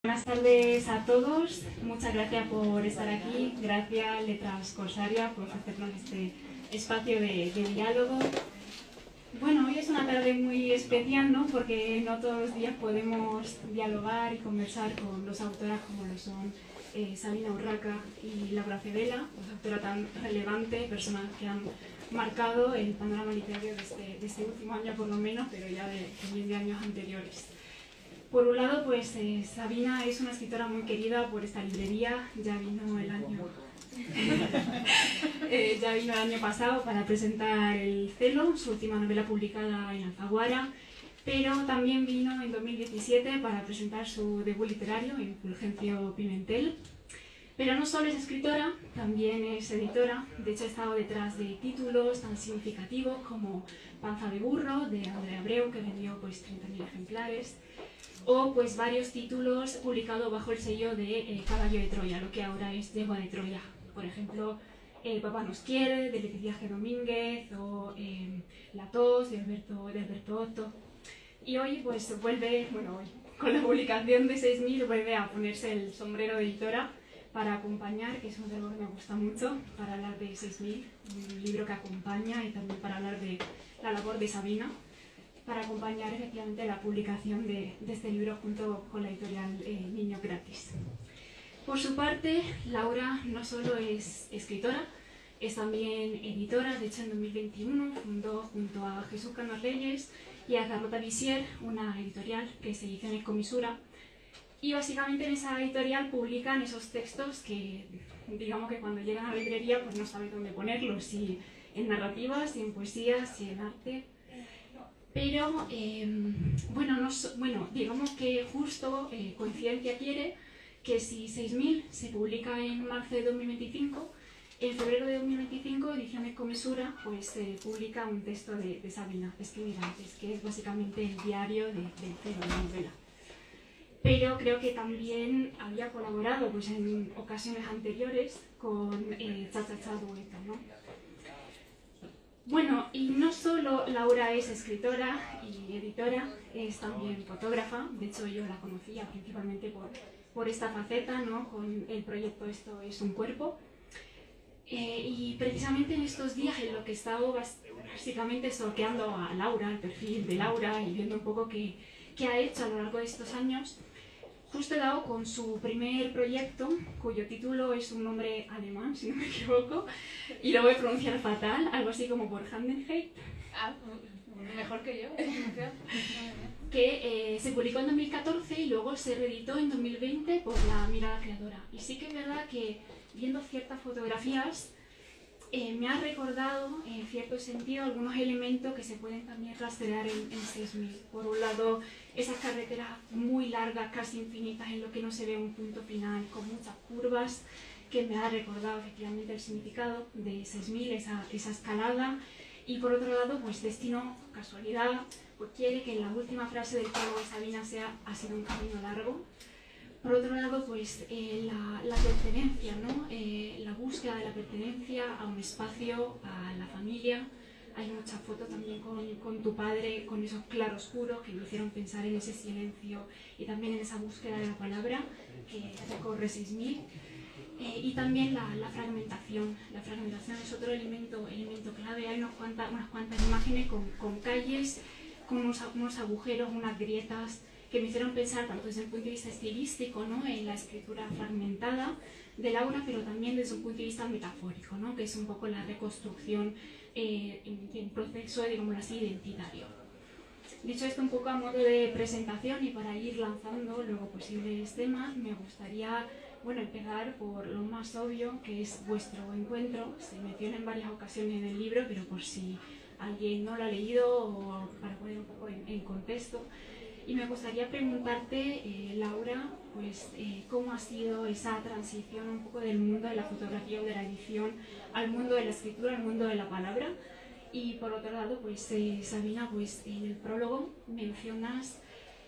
Buenas tardes a todos, muchas gracias por estar aquí, gracias Letras Corsaria por ofrecernos este espacio de diálogo. Bueno, hoy es una tarde muy especial, ¿no? Porque no todos los días podemos dialogar y conversar con dos autoras como lo son Sabina Urraca y Laura Fedela, dos autoras tan relevantes, personas que han marcado el panorama literario de este último año por lo menos, pero ya también de años anteriores. Por un lado, pues Sabina es una escritora muy querida por esta librería, ya vino el año pasado para presentar El Celo, su última novela publicada en Alfaguara, pero también vino en 2017 para presentar su debut literario en Fulgencio Pimentel. Pero no solo es escritora, también es editora. De hecho, ha estado detrás de títulos tan significativos como Panza de burro, de Andrea Abreu, que vendió pues 30.000 ejemplares, o pues varios títulos publicados bajo el sello de Caballo de Troya, lo que ahora es Yegua de Troya. Por ejemplo, Papá nos quiere, de Leticia G. Domínguez, o La tos, de Alberto Otto. Y hoy pues vuelve, hoy, con la publicación de 6.000, vuelve a ponerse el sombrero de editora para acompañar, que es un verbo que me gusta mucho, para hablar de 6.000, un libro que acompaña, y también para hablar de la labor de Sabina, para acompañar efectivamente la publicación de este libro junto con la editorial Niño Gratis. Por su parte, Laura no solo es escritora, es también editora. De hecho, en 2021 fundó junto a Jesús Canos Reyes y a Carlota Visier una editorial que es Ediciones Comisura, y básicamente en esa editorial publican esos textos que, digamos que cuando llegan a la librería pues no saben dónde ponerlos, si en narrativas, si en poesía, si en arte. Pero, digamos que justo coincidencia quiere que si 6.000 se publica en marzo de 2025, en febrero de 2025 Ediciones Comisura pues publica un texto de Sabina, Escribir antes, que es básicamente el diario del Celo, la novela. Pero creo que también había colaborado pues, en ocasiones anteriores con Cha Cha Cha Dueto, ¿no? Bueno, y no solo Laura es escritora y editora, es también fotógrafa. De hecho, yo la conocía principalmente por esta faceta, ¿no? Con el proyecto Esto es un cuerpo. Y precisamente en estos días en lo que he estado básicamente stalkeando a Laura, el perfil de Laura, y viendo un poco qué ha hecho a lo largo de estos años, justo he dado con su primer proyecto, cuyo título es un nombre alemán, si no me equivoco, y lo voy a pronunciar fatal, algo así como por Handenheit. Mejor que yo. Que se publicó en 2014 y luego se reeditó en 2020 por La Mirada Creadora. Y sí que es verdad que viendo ciertas fotografías me ha recordado en cierto sentido algunos elementos que se pueden también rastrear en 6.000. Por un lado, esas carreteras muy largas, casi infinitas, en lo que no se ve un punto final, con muchas curvas, que me ha recordado efectivamente el significado de 6.000, esa escalada. Y por otro lado, pues destino, casualidad, pues quiere que en la última frase del prólogo de Sabina sea "ha sido un camino largo". Por otro lado, pues la pertenencia, ¿no? La búsqueda de la pertenencia a un espacio, a la familia. Hay muchas fotos también con tu padre, con esos claroscuros que me hicieron pensar en ese silencio y también en esa búsqueda de la palabra que recorre 6.000. Y también la fragmentación. La fragmentación es otro elemento clave. Hay unas cuantas imágenes con calles, con unos agujeros, unas grietas, que me hicieron pensar tanto desde el punto de vista estilístico, ¿no? En la escritura fragmentada de Laura, pero también desde un punto de vista metafórico, ¿no? Que es un poco la reconstrucción en proceso, digámoslo así, identitario. Dicho esto un poco a modo de presentación y para ir lanzando luego posibles temas, me gustaría empezar por lo más obvio, que es vuestro encuentro. Se menciona en varias ocasiones en el libro, pero por si alguien no lo ha leído o para poner un poco en contexto. Y me gustaría preguntarte, Laura, pues cómo ha sido esa transición un poco del mundo de la fotografía o de la edición al mundo de la escritura, al mundo de la palabra. Y por otro lado, pues Sabina, pues en el prólogo mencionas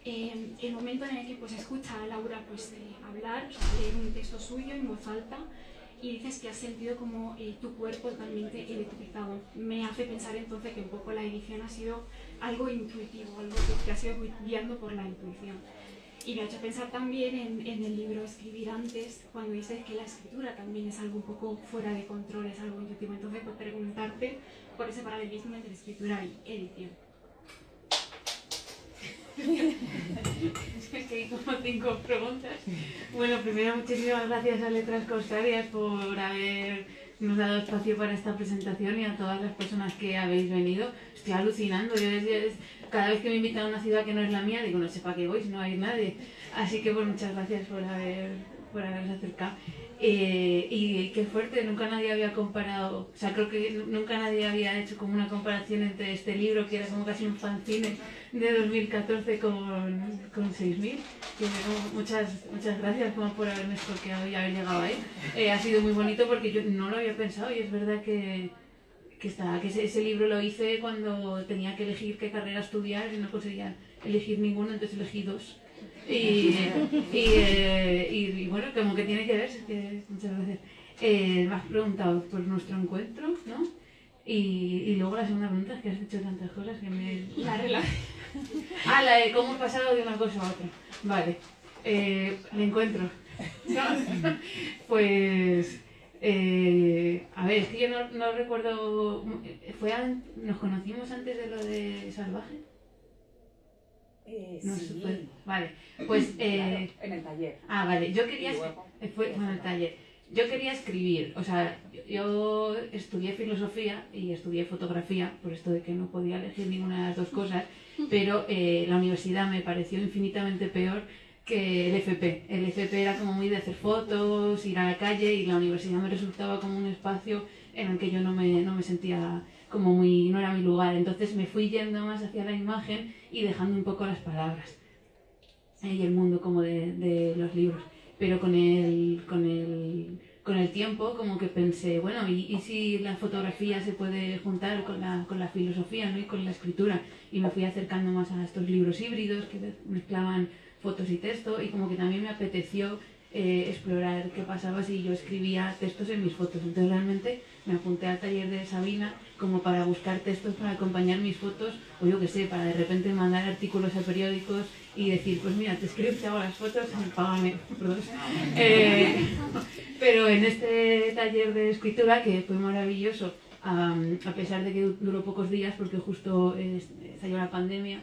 el momento en el que pues escucha a Laura pues hablar, leer un texto suyo en voz alta, y dices que has sentido como tu cuerpo totalmente electrificado. Me hace pensar entonces que un poco la edición ha sido algo intuitivo, algo que te ha sido guiando por la intuición. Y me ha hecho pensar también en el libro Escribir antes, cuando dices que la escritura también es algo un poco fuera de control, es algo intuitivo. Entonces, pues preguntarte por ese paralelismo entre escritura y edición. Es que hay como 5 preguntas. Bueno, primero muchísimas gracias a Letras Corsarias por habernos dado espacio para esta presentación y a todas las personas que habéis venido. Estoy alucinando, cada vez que me invitan a una ciudad que no es la mía, digo, no sé para qué voy si no hay nadie. Así que pues muchas gracias por haberos acercado. Y qué fuerte, nunca nadie había comparado, o sea, creo que nunca nadie había hecho como una comparación entre este libro, que era como casi un fanzine de 2014 con 6.000. Muchas gracias como por haberme estroqueado y haber llegado ahí. Ha sido muy bonito porque yo no lo había pensado y es verdad que ese libro lo hice cuando tenía que elegir qué carrera estudiar y no conseguía elegir ninguna, entonces elegí 2. Y bueno, como que tiene que ver, muchas gracias. Me has preguntado por nuestro encuentro, ¿no? Y luego la segunda pregunta es que has dicho tantas cosas que me... La relación. La de cómo he pasado de una cosa a otra. Vale. El encuentro. Pues... a ver, es que yo no recuerdo... ¿Nos conocimos antes de lo de Salvaje? No sí. sé, vale, pues... Claro, en el taller. Vale, yo quería... Fue en el taller. Yo quería escribir, o sea, yo estudié filosofía y estudié fotografía, por esto de que no podía elegir ninguna de las dos cosas, pero la universidad me pareció infinitamente peor que el FP. El FP era como muy de hacer fotos, ir a la calle, y la universidad me resultaba como un espacio en el que yo no me sentía como muy... no era mi lugar. Entonces me fui yendo más hacia la imagen y dejando un poco las palabras y el mundo como de los libros. Pero con el tiempo como que pensé, bueno, ¿y si la fotografía se puede juntar con la filosofía, ¿no? Y con la escritura? Y me fui acercando más a estos libros híbridos que mezclaban fotos y texto, y como que también me apeteció explorar qué pasaba si yo escribía textos en mis fotos. Entonces realmente me apunté al taller de Sabina como para buscar textos para acompañar mis fotos, o yo qué sé, para de repente mandar artículos a periódicos y decir, pues mira, te escribo, te hago las fotos, págame por 2. Pero en este taller de escritura, que fue maravilloso, a pesar de que duró pocos días porque justo estalló la pandemia,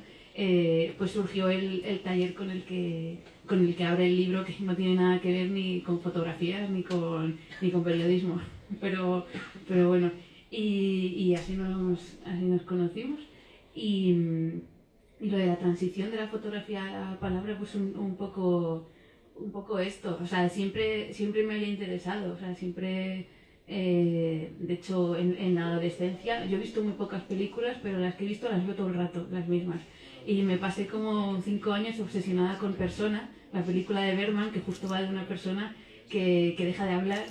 pues surgió el taller con el que abre el libro, que no tiene nada que ver ni con fotografías ni con periodismo, pero bueno, y así nos conocimos. Y lo de la transición de la fotografía a la palabra, pues un poco esto, o sea, siempre me había interesado, o sea, siempre... de hecho, en la adolescencia yo he visto muy pocas películas, pero las que he visto las veo todo el rato, las mismas. Y me pasé como 5 años obsesionada con Persona, la película de Bergman, que justo va de una persona que deja de hablar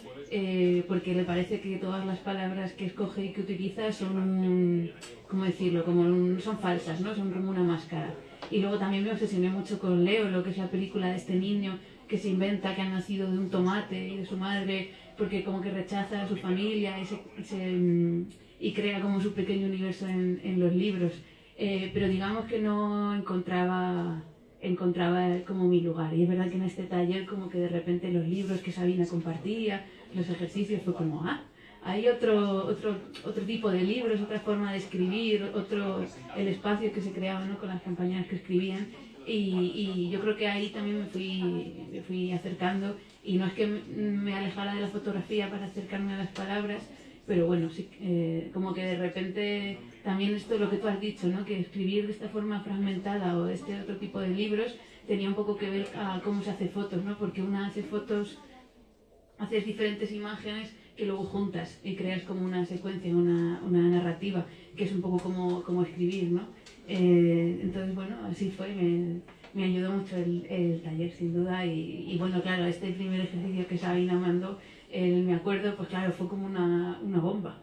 porque le parece que todas las palabras que escoge y que utiliza son, ¿cómo decirlo? Son falsas, ¿no? Son como una máscara. Y luego también me obsesioné mucho con Leo, lo que es la película de este niño que se inventa que ha nacido de un tomate y de su madre, porque como que rechaza a su familia y crea como su pequeño universo en los libros. Pero digamos que no encontraba como mi lugar. Y es verdad que en este taller como que de repente los libros que Sabina compartía, los ejercicios, fue como, hay otro tipo de libros, otra forma de escribir, el espacio que se creaba, ¿no? Con las compañeras que escribían. Y yo creo que ahí también me fui acercando, y no es que me alejara de la fotografía para acercarme a las palabras, pero bueno, sí, como que de repente también esto es lo que tú has dicho, ¿no? Que escribir de esta forma fragmentada o de este otro tipo de libros tenía un poco que ver a cómo se hace fotos, ¿no? Porque una hace fotos, haces diferentes imágenes que luego juntas y creas como una secuencia, una narrativa, que es un poco como escribir, ¿no? Entonces, bueno, así fue, me ayudó mucho el taller, sin duda, y bueno, claro, este primer ejercicio que Sabina mandó, me acuerdo, pues claro, fue como una bomba.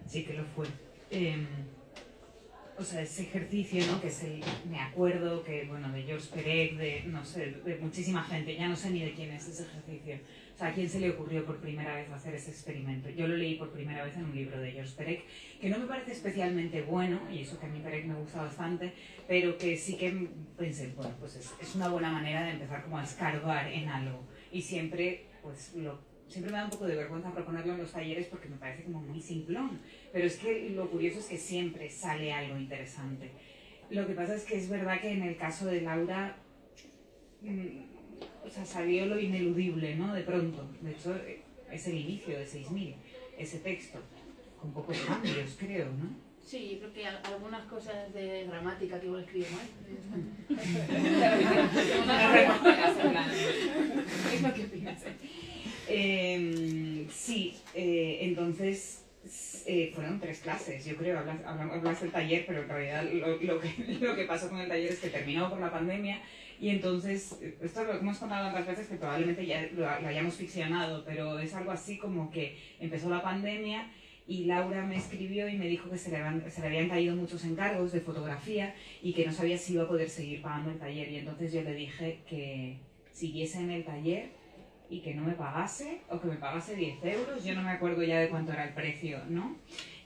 Sí que lo fue. o sea, ese ejercicio, ¿no? Que es el, me acuerdo que, bueno, de Georges Perec, de, no sé, de muchísima gente, ya no sé ni de quién es ese ejercicio. O sea, ¿a quién se le ocurrió por primera vez hacer ese experimento? Yo lo leí por primera vez en un libro de Georges Perec, que no me parece especialmente bueno, y eso que a mí Perec me gusta bastante, pero que sí que pensé, bueno, pues es una buena manera de empezar como a escarbar en algo. Y siempre, pues, siempre me da un poco de vergüenza proponerlo en los talleres porque me parece como muy simplón, pero es que lo curioso es que siempre sale algo interesante. Lo que pasa es que es verdad que en el caso de Laura, o sea, salió lo ineludible, ¿no? De pronto. De hecho, es el inicio de 6000, ese texto, con pocos cambios, creo, ¿no? Sí, yo creo que algunas cosas de gramática que igual escribo mal. Es lo que opinas. Sí, entonces fueron 3 clases, yo creo. Hablas del taller, pero en realidad lo que pasó con el taller es que terminó por la pandemia y entonces, esto lo hemos contado tantas veces que probablemente ya lo hayamos ficcionado, pero es algo así como que empezó la pandemia y Laura me escribió y me dijo que se le habían caído muchos encargos de fotografía y que no sabía si iba a poder seguir pagando el taller, y entonces yo le dije que siguiese en el taller y que no me pagase, o que me pagase 10 euros, yo no me acuerdo ya de cuánto era el precio, ¿no?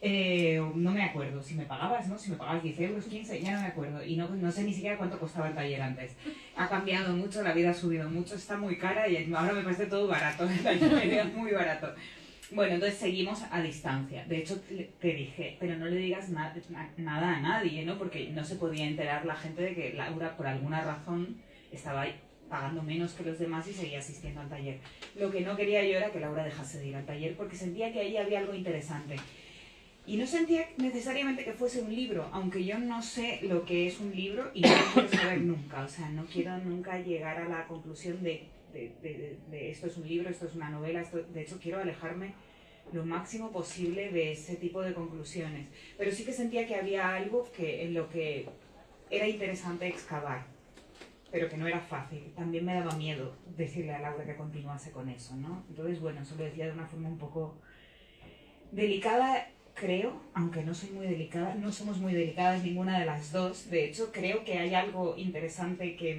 No me acuerdo, si me pagabas, ¿no? Si me pagabas 10 euros, 15, ya no me acuerdo, y no sé ni siquiera cuánto costaba el taller antes. Ha cambiado mucho, la vida ha subido mucho, está muy cara y ahora me parece todo barato, el taller es muy barato. Bueno, entonces seguimos a distancia. De hecho, te dije, pero no le digas nada a nadie, ¿no? Porque no se podía enterar la gente de que Laura, por alguna razón, estaba pagando menos que los demás y seguía asistiendo al taller. Lo que no quería yo era que Laura dejase de ir al taller porque sentía que ahí había algo interesante. Y no sentía necesariamente que fuese un libro, aunque yo no sé lo que es un libro y no lo quiero saber nunca. O sea, no quiero nunca llegar a la conclusión de esto es un libro, esto es una novela. De hecho, quiero alejarme lo máximo posible de ese tipo de conclusiones. Pero sí que sentía que había algo en lo que era interesante excavar, pero que no era fácil. También me daba miedo decirle a Laura que continuase con eso, ¿no? Entonces, bueno, eso lo decía de una forma un poco delicada, creo, aunque no soy muy delicada, no somos muy delicadas ninguna de las dos. De hecho, creo que hay algo interesante que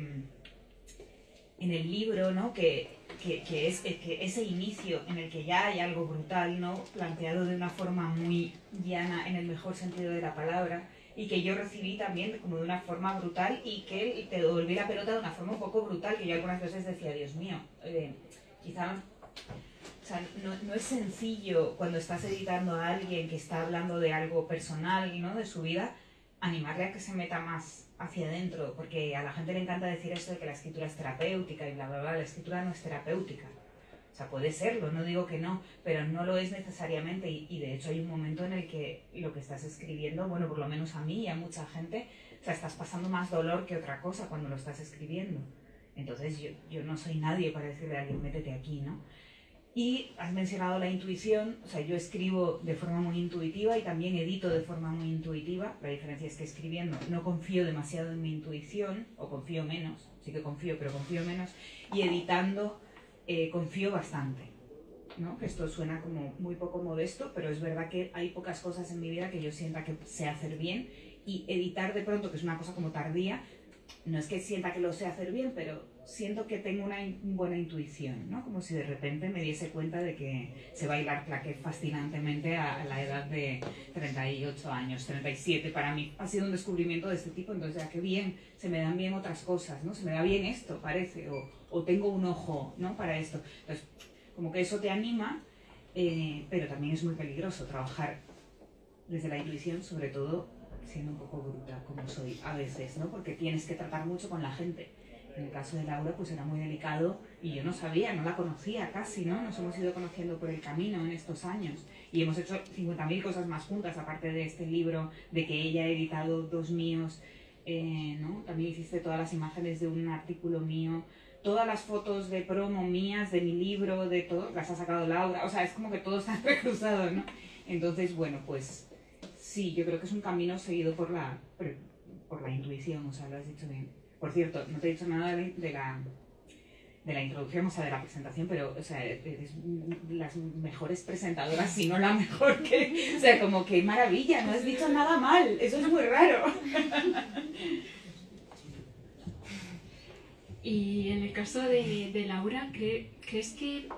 en el libro, ¿no? que ese inicio en el que ya hay algo brutal, ¿no? Planteado de una forma muy llana en el mejor sentido de la palabra, y que yo recibí también como de una forma brutal y que te devolví la pelota de una forma un poco brutal, que yo algunas veces decía, Dios mío, quizá, o sea, no es sencillo cuando estás editando a alguien que está hablando de algo personal, ¿no? De su vida, animarle a que se meta más hacia adentro, porque a la gente le encanta decir esto de que la escritura es terapéutica y bla, bla, bla. La escritura no es terapéutica. O sea, puede serlo, no digo que no, pero no lo es necesariamente, y de hecho hay un momento en el que lo que estás escribiendo, bueno, por lo menos a mí y a mucha gente, o sea, estás pasando más dolor que otra cosa cuando lo estás escribiendo. Entonces yo no soy nadie para decirle a alguien, métete aquí, ¿no? Y has mencionado la intuición, o sea, yo escribo de forma muy intuitiva y también edito de forma muy intuitiva. La diferencia es que escribiendo no confío demasiado en mi intuición, o confío menos, sí que confío, pero confío menos, y editando confío bastante, ¿no? Que esto suena como muy poco modesto, pero es verdad que hay pocas cosas en mi vida que yo sienta que sé hacer bien, y editar de pronto, que es una cosa como tardía, no es que sienta que lo sé hacer bien, pero siento que tengo una buena intuición, ¿no? Como si de repente me diese cuenta de que sé bailar claqué fascinantemente a la edad de 38 años, 37. Para mí ha sido un descubrimiento de este tipo, entonces ya qué bien, se me dan bien otras cosas, ¿no? Se me da bien esto, parece, o tengo un ojo, ¿no? Para esto. Entonces, como que eso te anima, pero también es muy peligroso trabajar desde la intuición, sobre todo siendo un poco bruta como soy a veces, ¿no? Porque tienes que tratar mucho con la gente. En el caso de Laura, pues era muy delicado y yo no sabía, no la conocía casi, ¿no? Nos hemos ido conociendo por el camino en estos años y hemos hecho 50.000 cosas más juntas, aparte de este libro, de que ella ha editado 2 míos, ¿no? También hiciste todas las imágenes de un artículo mío, todas las fotos de promo mías, de mi libro, de todo, las ha sacado Laura, o sea, es como que todo está recruzado, ¿no? Entonces, bueno, pues sí, yo creo que es un camino seguido por la intuición, o sea, lo has dicho bien. Por cierto, no te he dicho nada de la introducción, o sea, de la presentación, pero, o sea, eres las mejores presentadoras, si no la mejor que... O sea, como que maravilla, no has dicho nada mal, eso es muy raro. Y en el caso de Laura, ¿crees que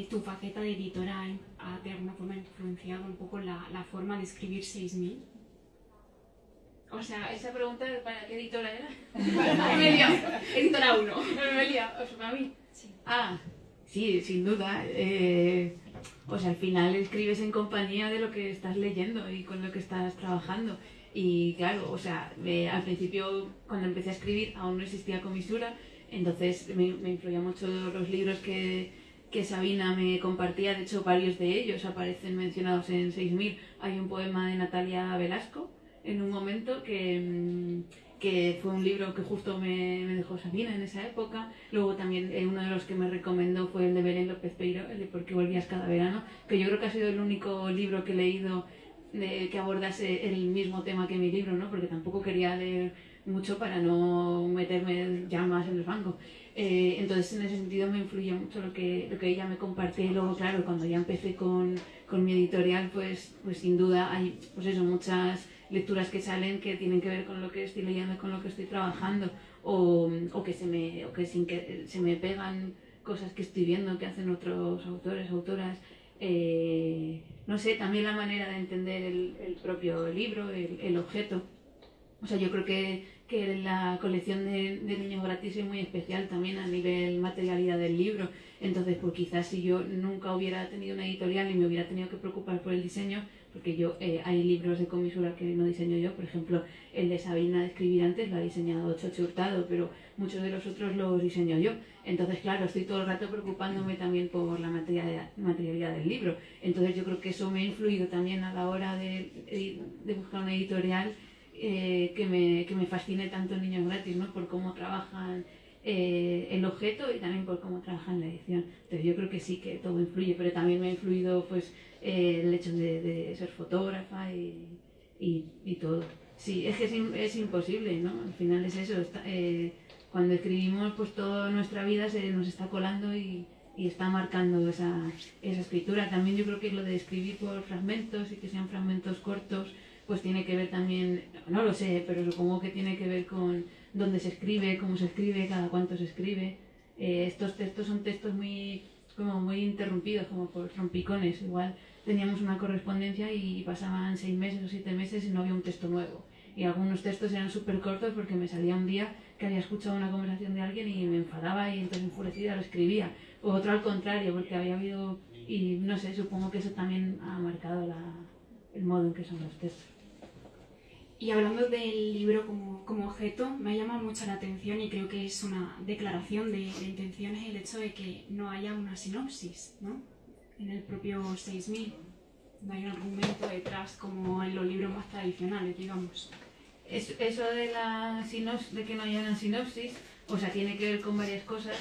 tu faceta de editora ha de alguna forma influenciado un poco la forma de escribir 6000? O sea, Esa pregunta, ¿para qué editora era? me he liado. Editora 1. Me he liado, o sea, para mí. Sí. Ah, sí, sin duda. Pues al final escribes en compañía de lo que estás leyendo y con lo que estás trabajando. Y claro, o sea, al principio cuando empecé a escribir aún no existía Comisura, entonces me influía mucho los libros que Sabina me compartía. De hecho, varios de ellos aparecen mencionados en 6000. Hay un poema de Natalia Velasco en un momento que fue un libro que justo me dejó Sabina en esa época. Luego también uno de los que me recomendó fue el de Belén López Peiro, el de ¿Por qué volvías cada verano?, que yo creo que ha sido el único libro que he leído que abordase el mismo tema que mi libro, ¿no? Porque tampoco quería leer mucho para no meterme ya más en los bancos. Entonces en ese sentido me influye mucho lo que ella me comparte. Y luego, claro, cuando ya empecé con mi editorial, pues sin duda hay pues eso, muchas lecturas que salen que tienen que ver con lo que estoy leyendo, con lo que estoy trabajando, o que sin que se me pegan cosas que estoy viendo que hacen otros autores, autoras. No sé, también la manera de entender el propio libro, el objeto. O sea, yo creo que la colección de Niños Gratis es muy especial también a nivel materialidad del libro. Entonces, pues quizás si yo nunca hubiera tenido una editorial y me hubiera tenido que preocupar por el diseño, porque hay libros de Comisura que no diseño yo, por ejemplo, el de Sabina de Escribir Antes lo ha diseñado Chocho Hurtado, pero muchos de los otros los diseño yo. Entonces, claro, estoy todo el rato preocupándome también por la materialidad del libro. Entonces, yo creo que eso me ha influido también a la hora de buscar una editorial que me fascine tanto Niños Gratis, ¿no? Por cómo trabajan el objeto y también por cómo trabajan la edición. Entonces yo creo que sí, que todo influye, pero también me ha influido pues el hecho de ser fotógrafa y todo. Sí, es que es imposible, ¿no? Al final es eso. Cuando escribimos, pues toda nuestra vida se nos está colando y está marcando esa escritura. También yo creo que lo de escribir por fragmentos y que sean fragmentos cortos, pues tiene que ver también, no lo sé, pero supongo que tiene que ver con dónde se escribe, cómo se escribe, cada cuánto se escribe. Estos textos son textos muy interrumpidos, como por trompicones. Igual teníamos una correspondencia y pasaban 6 meses o 7 meses y no había un texto nuevo. Y algunos textos eran súper cortos porque me salía un día que había escuchado una conversación de alguien y me enfadaba y entonces enfurecida lo escribía. O otro al contrario, porque había habido, y no sé, supongo que eso también ha marcado el modo en que son los textos. Y hablando del libro como objeto, me ha llamado mucho la atención y creo que es una declaración de intenciones el hecho de que no haya una sinopsis, ¿no? En el propio 6000 no hay un argumento detrás como en los libros más tradicionales, digamos. Eso de que no haya una sinopsis, o sea, tiene que ver con varias cosas.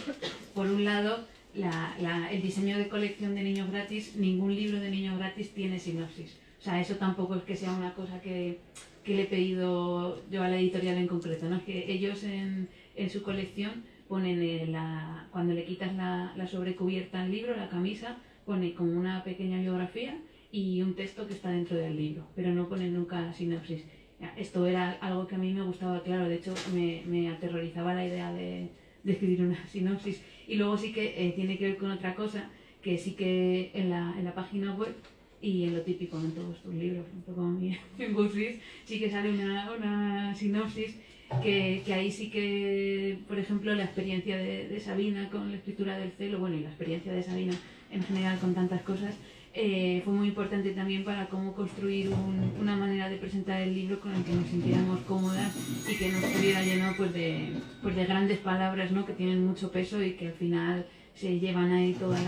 Por un lado, el diseño de colección de Niños Gratis, ningún libro de Niños Gratis tiene sinopsis. O sea, eso tampoco es que sea una cosa que le he pedido yo a la editorial en concreto, ¿no? Es que ellos en su colección ponen cuando le quitas la sobrecubierta al libro, la camisa, pone como una pequeña biografía y un texto que está dentro del libro, pero no ponen nunca sinopsis. Esto era algo que a mí me gustaba, claro, de hecho me aterrorizaba la idea de escribir una sinopsis. Y luego sí que tiene que ver con otra cosa, que sí que en la página web y en lo típico en todos tus libros, un poco en BuzzFeed, sí que sale una sinopsis que ahí sí que, por ejemplo, la experiencia de Sabina con la escritura del celo, bueno, y la experiencia de Sabina en general con tantas cosas, fue muy importante también para cómo construir una manera de presentar el libro con el que nos sintiéramos cómodas y que no estuviera lleno pues de grandes palabras, ¿no? Que tienen mucho peso y que al final se llevan ahí toda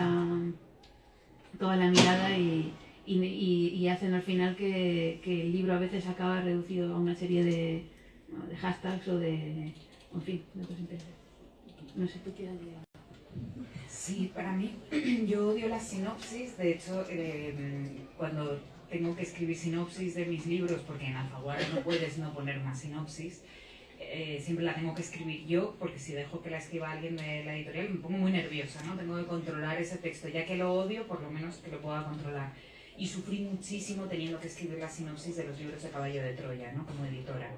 la mirada y hacen al final que el libro a veces acaba reducido a una serie de hashtags o en fin, de cosas interesantes. No sé, ¿tú quieres decir? Sí, para mí, yo odio las sinopsis. De hecho, cuando tengo que escribir sinopsis de mis libros, porque en Alfaguara no puedes no poner una sinopsis, siempre la tengo que escribir yo, porque si dejo que la escriba alguien de la editorial me pongo muy nerviosa, ¿no? Tengo que controlar ese texto, ya que lo odio, por lo menos que lo pueda controlar. Y sufrí muchísimo teniendo que escribir la sinopsis de los libros de Caballo de Troya, ¿no? Como editora.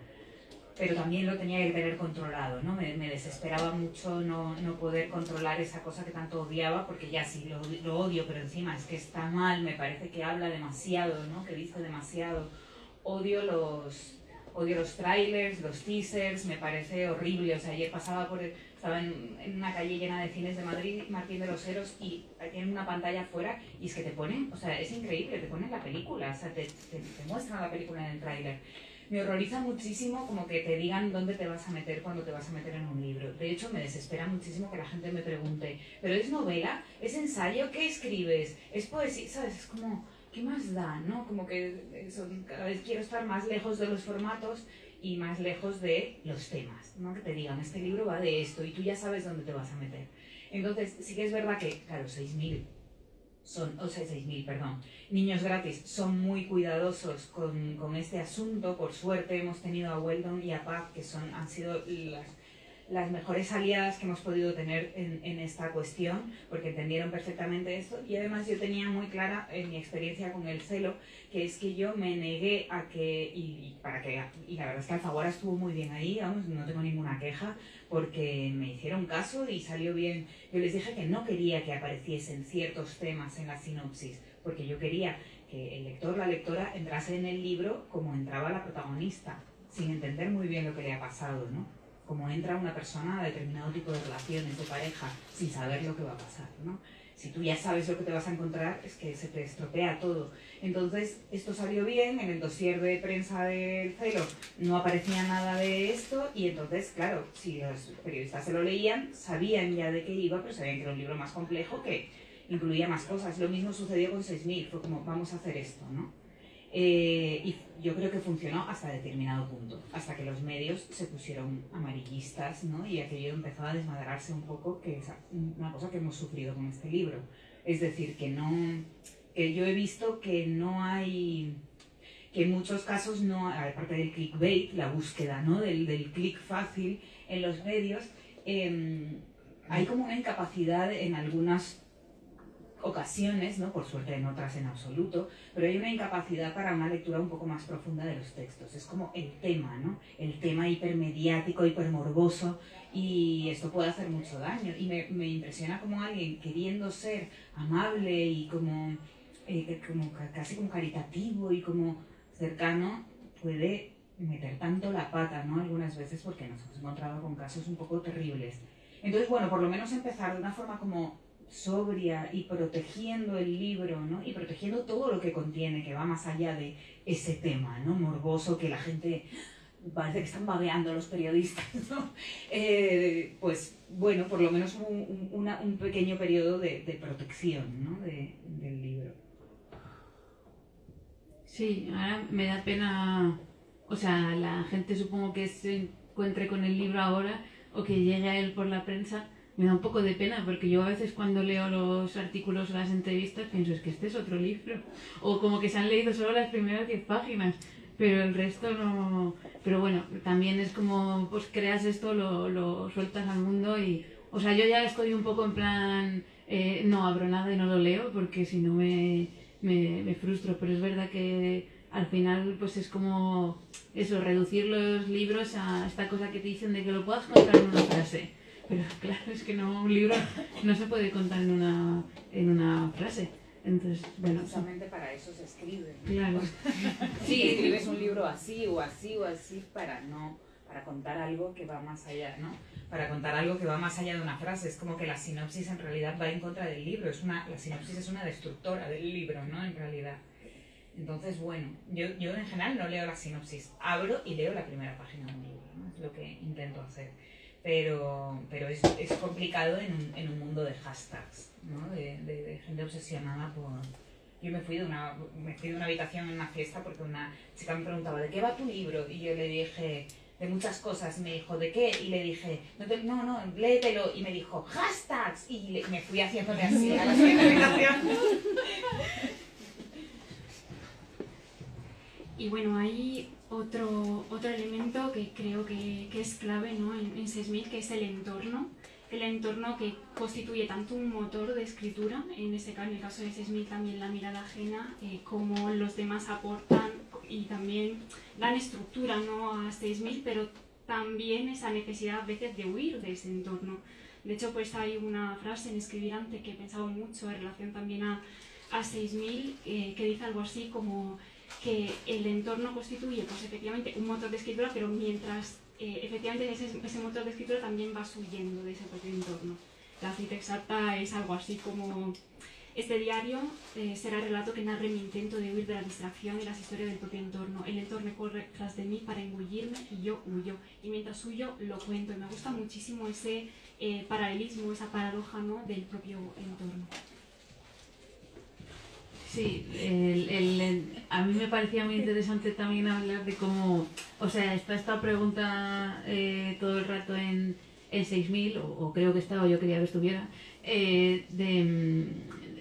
Pero también lo tenía que tener controlado, ¿no? Me desesperaba mucho no poder controlar esa cosa que tanto odiaba, porque ya sí, lo odio, pero encima es que está mal, me parece que habla demasiado, ¿no? Que dice demasiado. Odio los trailers, los teasers, me parece horrible. O sea, ayer estaba en una calle llena de cines de Madrid, Martín de los Heros, y tienen una pantalla afuera, y es que te ponen, o sea, es increíble, te ponen la película, o sea, te muestran la película en el tráiler. Me horroriza muchísimo como que te digan dónde te vas a meter cuando te vas a meter en un libro. De hecho, me desespera muchísimo que la gente me pregunte, ¿pero es novela? ¿Es ensayo? ¿Qué escribes? ¿Es poesía? ¿Sabes? Es como, ¿qué más da? ¿No? Como que cada vez quiero estar más lejos de los formatos y más lejos de los temas, ¿no? Que te digan, este libro va de esto y tú ya sabes dónde te vas a meter. Entonces, sí que es verdad que, claro, 6.000 niños gratis son muy cuidadosos con este asunto. Por suerte hemos tenido a Weldon y a Paz, que han sido las mejores aliadas que hemos podido tener en esta cuestión, porque entendieron perfectamente esto. Y además yo tenía muy clara en mi experiencia con el celo, que es que yo me negué a que, y la verdad es que Alfaguara estuvo muy bien ahí, vamos, no tengo ninguna queja, porque me hicieron caso y salió bien. Yo les dije que no quería que apareciesen ciertos temas en la sinopsis, porque yo quería que el lector, la lectora, entrase en el libro como entraba la protagonista, sin entender muy bien lo que le ha pasado, ¿no? Como entra una persona a determinado tipo de relaciones de pareja, sin saber lo que va a pasar, ¿no? Si tú ya sabes lo que te vas a encontrar, es que se te estropea todo. Entonces, esto salió bien, en el dossier de prensa del celo no aparecía nada de esto, y entonces, claro, si los periodistas se lo leían, sabían ya de qué iba, pero sabían que era un libro más complejo, que incluía más cosas. Lo mismo sucedió con 6.000, fue como, vamos a hacer esto, ¿no? Y yo creo que funcionó hasta determinado punto, hasta que los medios se pusieron amarillistas, ¿no? Y aquello empezó a desmadrarse un poco, que es una cosa que hemos sufrido con este libro. Es decir, que yo he visto que no hay, que en muchos casos no, aparte del clickbait, la búsqueda, ¿no? del click fácil en los medios, hay como una incapacidad en algunas ocasiones, ¿no? Por suerte en otras en absoluto, pero hay una incapacidad para una lectura un poco más profunda de los textos. Es como el tema, ¿no? El tema hipermediático, hipermorboso, y esto puede hacer mucho daño. Y me impresiona como alguien queriendo ser amable y como casi como caritativo y como cercano puede meter tanto la pata, ¿no? Algunas veces, porque nos hemos encontrado con casos un poco terribles. Entonces, bueno, por lo menos empezar de una forma como sobria y protegiendo el libro, ¿no? Y protegiendo todo lo que contiene, que va más allá de ese tema, ¿no? Morboso, que la gente parece que están babeando los periodistas, ¿no? Pues bueno, por lo menos un pequeño periodo de protección, ¿no? del libro. Sí, ahora me da pena, o sea, la gente supongo que se encuentre con el libro ahora o que llegue a él por la prensa. Me da un poco de pena, porque yo a veces cuando leo los artículos o las entrevistas pienso, es que este es otro libro, o como que se han leído solo las primeras 10 páginas, pero el resto no. Pero bueno, también es como, pues creas esto, lo sueltas al mundo y, o sea, yo ya estoy un poco en plan, no abro nada y no lo leo, porque si no me frustro, pero es verdad que al final pues es como eso, reducir los libros a esta cosa que te dicen de que lo puedas contar en una frase. Pero claro, es que no, un libro no se puede contar en una frase. Entonces, bueno. Precisamente para eso se escribe. Claro. Sí, escribes un libro así o así o así para contar algo que va más allá, ¿no? Para contar algo que va más allá de una frase. Es como que la sinopsis en realidad va en contra del libro. La sinopsis es una destructora del libro, ¿no? En realidad. Entonces, bueno, yo en general no leo la sinopsis. Abro y leo la primera página de un libro, ¿no? Es lo que intento hacer. Pero es complicado en un mundo de hashtags, ¿no? De gente obsesionada por... Yo me fui de una habitación en una fiesta porque una chica me preguntaba, ¿de qué va tu libro? Y yo le dije, de muchas cosas. Y me dijo, ¿de qué? Y le dije, no, léetelo. Y me dijo, hashtags. Y me fui haciéndole así a la siguiente habitación. Y bueno, hay otro elemento que creo que es clave, ¿no? en 6000, que es el entorno que constituye tanto un motor de escritura, en el caso de 6000 también la mirada ajena, como los demás aportan y también dan estructura, ¿no? a 6000, pero también esa necesidad a veces de huir de ese entorno. De hecho, pues hay una frase en Escribirante que he pensado mucho en relación también a 6000, que dice algo así como que el entorno constituye pues efectivamente un motor de escritura, pero mientras efectivamente ese motor de escritura también vas huyendo de ese propio entorno. La cita exacta es algo así como: este diario será el relato que narre mi intento de huir de la distracción y las historias del propio entorno. El entorno corre tras de mí para engullirme y yo huyo. Y mientras huyo lo cuento. Y me gusta muchísimo ese paralelismo, esa paradoja, ¿no? del propio entorno. Sí, a mí me parecía muy interesante también hablar de cómo, o sea, está esta pregunta todo el rato en 6000, o creo que estaba, yo quería que estuviera,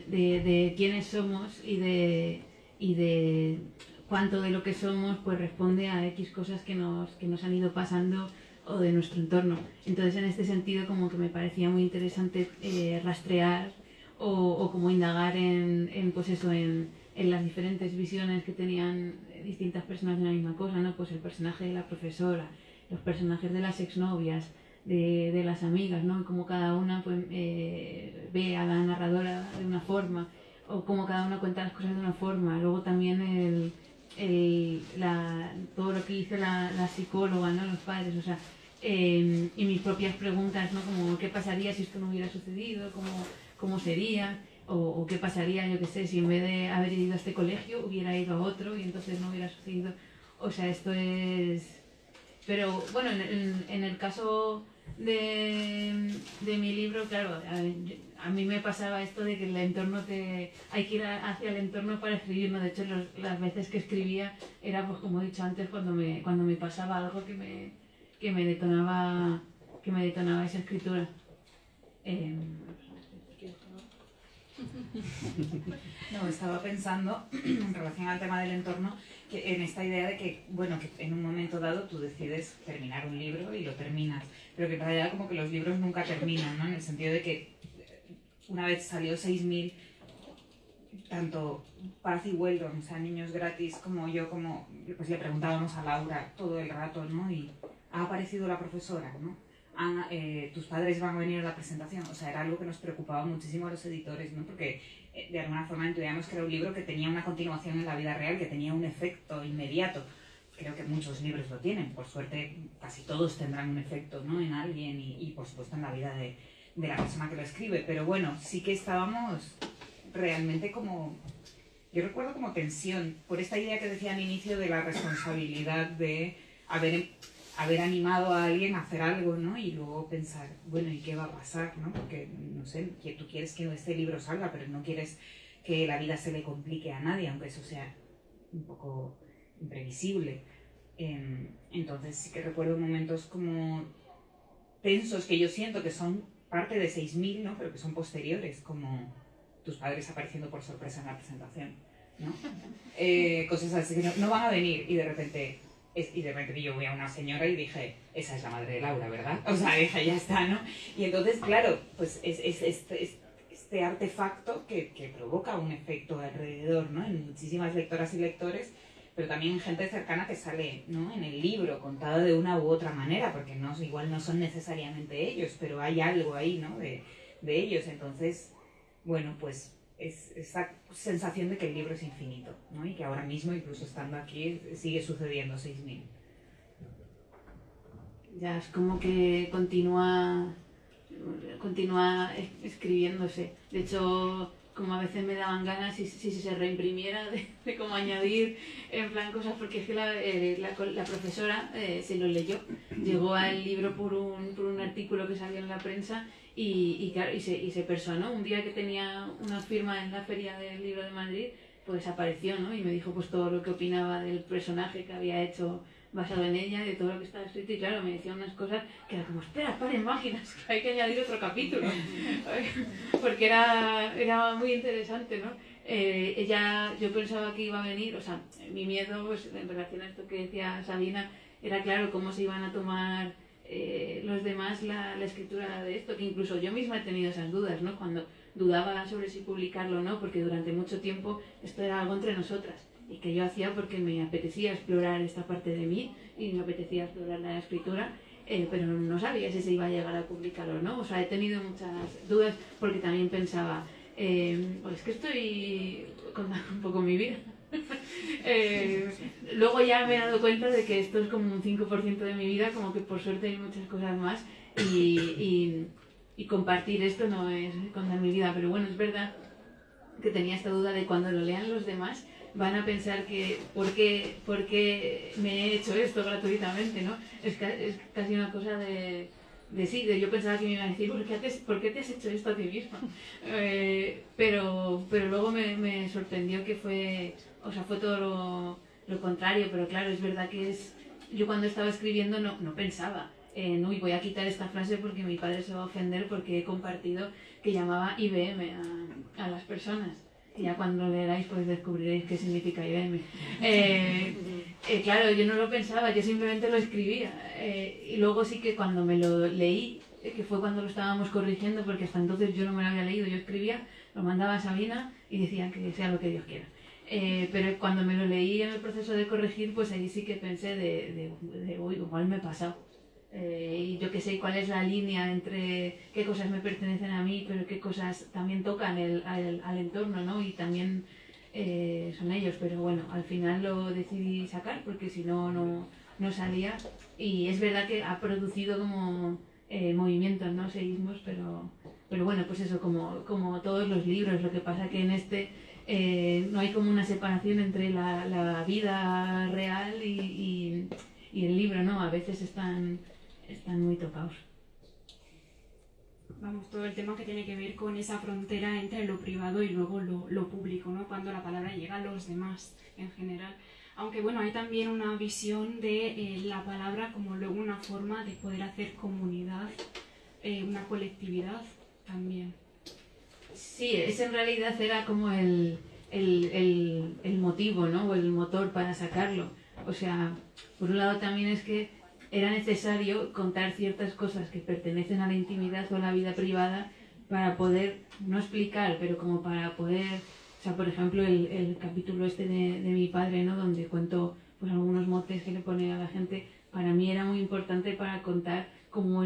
de quiénes somos y de cuánto de lo que somos pues responde a X cosas que nos han ido pasando o de nuestro entorno. Entonces, en este sentido, como que me parecía muy interesante rastrear o como indagar pues eso, en las diferentes visiones que tenían distintas personas de la misma cosa, ¿no? Pues el personaje de la profesora, los personajes de las exnovias, de las amigas, ¿no? Y cómo cada una pues, ve a la narradora de una forma, o cómo cada una cuenta las cosas de una forma. Luego también todo lo que dice la psicóloga, ¿no? Los padres, o sea, y mis propias preguntas, ¿no? Como qué pasaría si esto no hubiera sucedido, cómo sería, o qué pasaría, yo qué sé, si en vez de haber ido a este colegio hubiera ido a otro y entonces no hubiera sucedido. O sea, esto es... Pero bueno, en el caso de mi libro, claro, a mí me pasaba esto de que el entorno hay que ir hacia el entorno para escribir, ¿no? De hecho, las veces que escribía era, pues como he dicho antes, cuando me pasaba algo que me detonaba esa escritura. No, estaba pensando en relación al tema del entorno, que en esta idea de que, bueno, que en un momento dado tú decides terminar un libro y lo terminas, pero que en realidad como que los libros nunca terminan, ¿no? En el sentido de que una vez salió 6000, tanto Paz y Weldon, o sea, Niños Gratis, como yo, pues le preguntábamos a Laura todo el rato, ¿no? Y ha aparecido la profesora, ¿no? Tus padres van a venir a la presentación, o sea, era algo que nos preocupaba muchísimo a los editores, ¿no? Porque de alguna forma intuíamos que era un libro que tenía una continuación en la vida real, que tenía un efecto inmediato. Creo que muchos libros lo tienen, por suerte casi todos tendrán un efecto, ¿no? En alguien y por supuesto en la vida de la persona que lo escribe, pero bueno, sí que estábamos realmente como... Yo recuerdo como tensión por esta idea que decía al inicio de la responsabilidad de haber animado a alguien a hacer algo, ¿no? Y luego pensar, bueno, ¿y qué va a pasar, no? Porque, no sé, que tú quieres que este libro salga, pero no quieres que la vida se le complique a nadie, aunque eso sea un poco imprevisible. Entonces sí que recuerdo momentos como tensos que yo siento que son parte de 6000, ¿no? Pero que son posteriores, como tus padres apareciendo por sorpresa en la presentación, ¿no? Cosas así que no van a venir y de repente yo vi a una señora y dije, esa es la madre de Laura, ¿verdad? O sea, dije, ya está, ¿no? Y entonces, claro, pues es este artefacto que provoca un efecto alrededor, ¿no? En muchísimas lectoras y lectores, pero también en gente cercana que sale, ¿no? En el libro, contada de una u otra manera, porque igual no son necesariamente ellos, pero hay algo ahí, ¿no? De ellos. Entonces, bueno, pues es esa sensación de que el libro es infinito, ¿no? Y que ahora mismo, incluso estando aquí, sigue sucediendo 6000. Ya es como que continúa escribiéndose. De hecho, como a veces me daban ganas, si se reimprimiera, de cómo añadir en plan cosas, porque es que la profesora se lo leyó, llegó al libro por un artículo que salió en la prensa y claro, y se personó. Un día que tenía una firma en la Feria del Libro de Madrid, pues apareció, ¿no? Y me dijo pues todo lo que opinaba del personaje que había hecho basado en ella, de todo lo que estaba escrito, y claro, me decía unas cosas que era como, espera, paren máquinas, que hay que añadir otro capítulo, porque era muy interesante, ¿no? yo pensaba que iba a venir, o sea, mi miedo pues, en relación a esto que decía Sabina, era claro cómo se iban a tomar los demás la escritura de esto, que incluso yo misma he tenido esas dudas, ¿no? Cuando dudaba sobre si publicarlo o no, porque durante mucho tiempo esto era algo entre nosotras y que yo hacía porque me apetecía explorar esta parte de mí y me apetecía explorar la escritura, pero no sabía si se iba a llegar a publicar o no. O sea, he tenido muchas dudas porque también pensaba, pues que estoy contando un poco mi vida. Luego ya me he dado cuenta de que esto es como un 5% de mi vida, como que por suerte hay muchas cosas más y compartir esto no es contar mi vida, pero bueno, es verdad que tenía esta duda de cuando lo lean los demás van a pensar que ¿por qué me he hecho esto gratuitamente, ¿no? Es casi una cosa de yo pensaba que me iba a decir ¿por qué te has hecho esto a ti misma? Pero luego me sorprendió que fue todo lo contrario, pero claro, es verdad que yo cuando estaba escribiendo no pensaba uy, voy a quitar esta frase porque mi padre se va a ofender porque he compartido que llamaba IBM a las personas. Y ya cuando lo leáis pues descubriréis qué significa IBM. Claro, yo no lo pensaba, yo simplemente lo escribía. Y luego sí que cuando me lo leí, que fue cuando lo estábamos corrigiendo, porque hasta entonces yo no me lo había leído, yo escribía, lo mandaba a Sabina y decía que sea lo que Dios quiera. Pero cuando me lo leí en el proceso de corregir, pues ahí sí que pensé uy, igual me he pasado. Y yo que sé cuál es la línea entre qué cosas me pertenecen a mí, pero qué cosas también tocan al entorno, ¿no? Y también son ellos, pero bueno, al final lo decidí sacar porque si no salía. Y es verdad que ha producido como movimientos, ¿no? Seísmos, pero bueno, pues eso, como todos los libros, lo que pasa que en este no hay como una separación entre la vida real y el libro, ¿no? A veces están muy tocados. Vamos, todo el tema que tiene que ver con esa frontera entre lo privado y luego lo público, ¿no? Cuando la palabra llega a los demás en general. Aunque bueno, hay también una visión de la palabra como luego una forma de poder hacer comunidad, una colectividad también. Sí, ese en realidad era como el motivo, ¿no? O el motor para sacarlo. O sea, por un lado también es que era necesario contar ciertas cosas que pertenecen a la intimidad o a la vida privada para poder, no explicar, pero como para poder, o sea, por ejemplo, el capítulo este de mi padre, ¿no? Donde cuento pues algunos motes que le pone a la gente, para mí era muy importante para contar como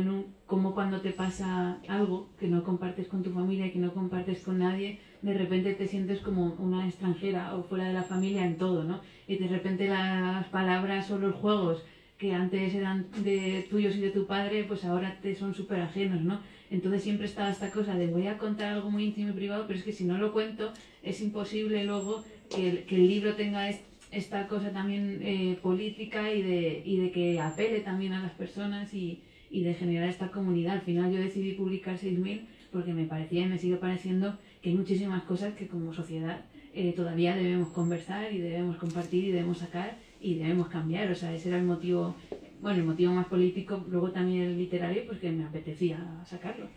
cuando te pasa algo que no compartes con tu familia, que no compartes con nadie, de repente te sientes como una extranjera o fuera de la familia en todo, ¿no? Y de repente las palabras o los juegos que antes eran de tuyos y de tu padre, pues ahora te son súper ajenos, ¿no? Entonces siempre estaba esta cosa de voy a contar algo muy íntimo y privado, pero es que si no lo cuento es imposible luego que el libro tenga esta cosa también política y de que apele también a las personas y de generar esta comunidad. Al final yo decidí publicar 6000 porque me parecía y me sigue pareciendo que hay muchísimas cosas que como sociedad todavía debemos conversar y debemos compartir y debemos sacar y debemos cambiar. O sea, ese era el motivo, bueno, el motivo más político, luego también el literario, pues que me apetecía sacarlo.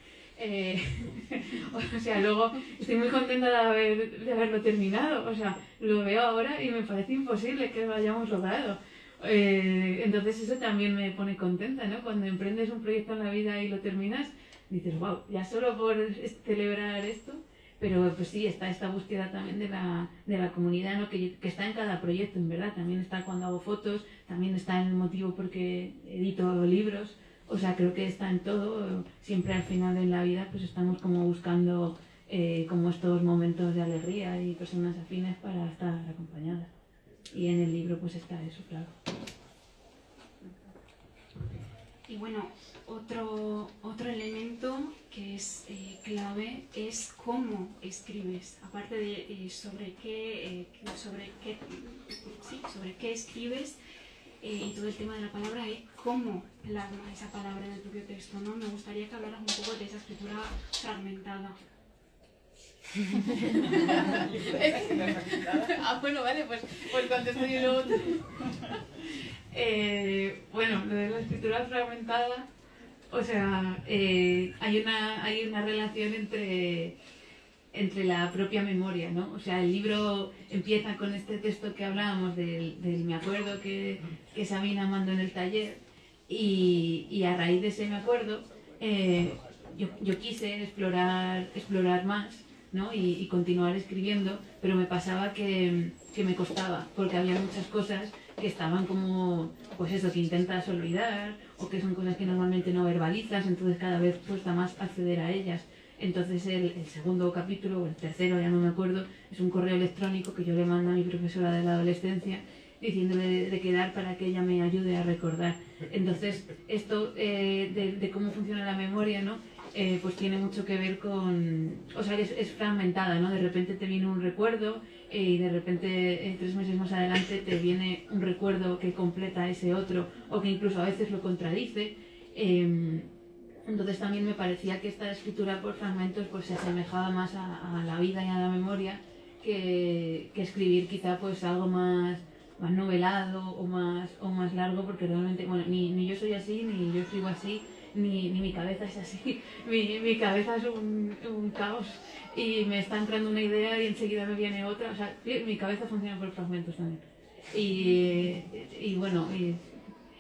O sea, luego estoy muy contenta de haberlo terminado. O sea, lo veo ahora y me parece imposible que lo hayamos logrado. Entonces eso también me pone contenta, ¿no? Cuando emprendes un proyecto en la vida y lo terminas, dices, wow, ya solo por celebrar esto. Pero pues sí, está esta búsqueda también de la comunidad, ¿no? que está en cada proyecto, en verdad. También está cuando hago fotos, también está en el motivo porque edito libros. O sea, creo que está en todo. Siempre al final en la vida pues estamos como buscando como estos momentos de alegría y personas afines para estar acompañadas. Y en el libro pues está eso, claro. Y bueno, otro elemento que es clave es cómo escribes, aparte de sobre qué escribes y todo el tema de la palabra, cómo plasma esa palabra en el propio texto, ¿no? Me gustaría que hablaras un poco de esa escritura fragmentada. Bueno, vale, pues contesto yo luego. Bueno, lo de la escritura fragmentada, o sea, hay una relación entre entre la propia memoria, ¿no? O sea, el libro empieza con este texto que hablábamos del me acuerdo que Sabina mandó en el taller y a raíz de ese me acuerdo yo quise explorar más, ¿no? Y continuar escribiendo, pero me pasaba que me costaba, porque había muchas cosas que estaban como, pues eso, que intentas olvidar, o que son cosas que normalmente no verbalizas, entonces cada vez cuesta más acceder a ellas. Entonces el segundo capítulo, o el tercero, ya no me acuerdo, es un correo electrónico que yo le mando a mi profesora de la adolescencia, diciéndole de quedar para que ella me ayude a recordar. Entonces, esto de cómo funciona la memoria, ¿no? Pues tiene mucho que ver con... O sea, es fragmentada, ¿no? De repente te viene un recuerdo y de repente 3 meses más adelante te viene un recuerdo que completa ese otro o que incluso a veces lo contradice. Entonces también me parecía que esta escritura por fragmentos pues se asemejaba más a la vida y a la memoria que escribir quizá pues algo más novelado o más largo, porque realmente, bueno, ni yo soy así, ni yo escribo así, ni mi cabeza es así. Mi cabeza es un caos y me está entrando una idea y enseguida me viene otra. O sea, mi cabeza funciona por fragmentos también. Y bueno,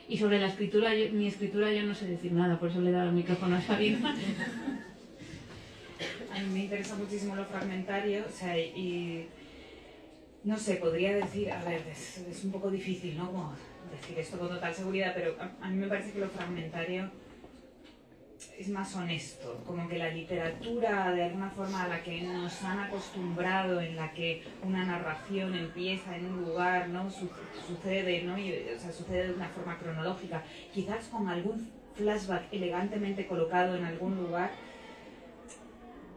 y sobre la escritura, mi escritura yo no sé decir nada, por eso le he dado el micrófono a Sabina. A mí me interesa muchísimo lo fragmentario, o sea, y no sé, podría decir, a ver, es un poco difícil, ¿no? Como decir esto con total seguridad, pero a mí me parece que lo fragmentario es más honesto, como que la literatura de alguna forma a la que nos han acostumbrado, en la que una narración empieza en un lugar, ¿no? Sucede, ¿no? O sea, sucede de una forma cronológica, quizás con algún flashback elegantemente colocado en algún lugar,